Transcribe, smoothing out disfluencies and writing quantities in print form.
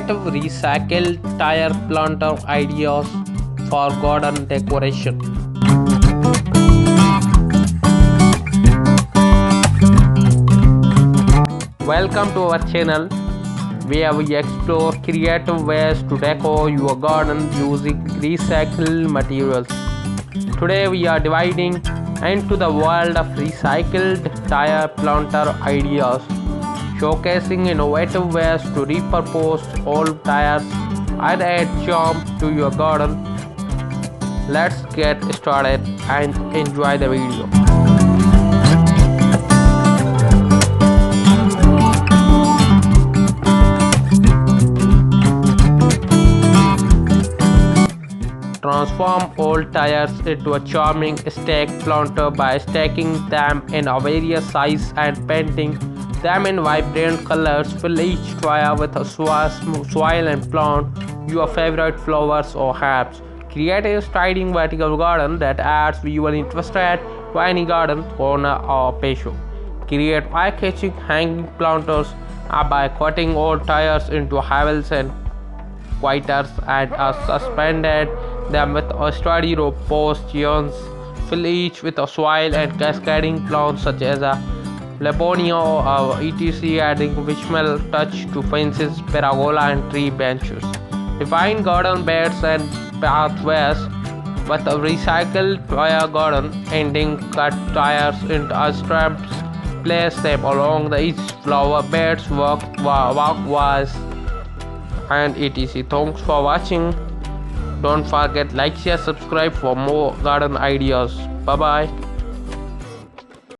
innovative recycled tire planter ideas for garden decoration. Welcome to our channel where we explore creative ways to decor your garden using recycled materials. Today we are dividing into the world of recycled tire planter ideas, showcasing innovative ways to repurpose old tires and add charm to your garden. Let's get started and enjoy the video. Transform old tires into a charming stake planter by stacking them in a various sizes and painting them in vibrant colors. Fill each tire with a soil and plant your favorite flowers or herbs. Create a styling vertical garden that adds visual interest to any garden corner or patio. Create eye-catching hanging planters by cutting old tires into havels and quiters and suspended them with a sturdy rope post chains. Fill each with a soil and cascading plants such as a Laponia or etc., adding visual touch to fences, pergola and tree benches. Define garden beds and pathways with a recycled tire garden ending. Cut tires into strips, place them along each flower beds, walkways and etc. Thanks for watching. Don't forget like, share, subscribe for more garden ideas. Bye bye.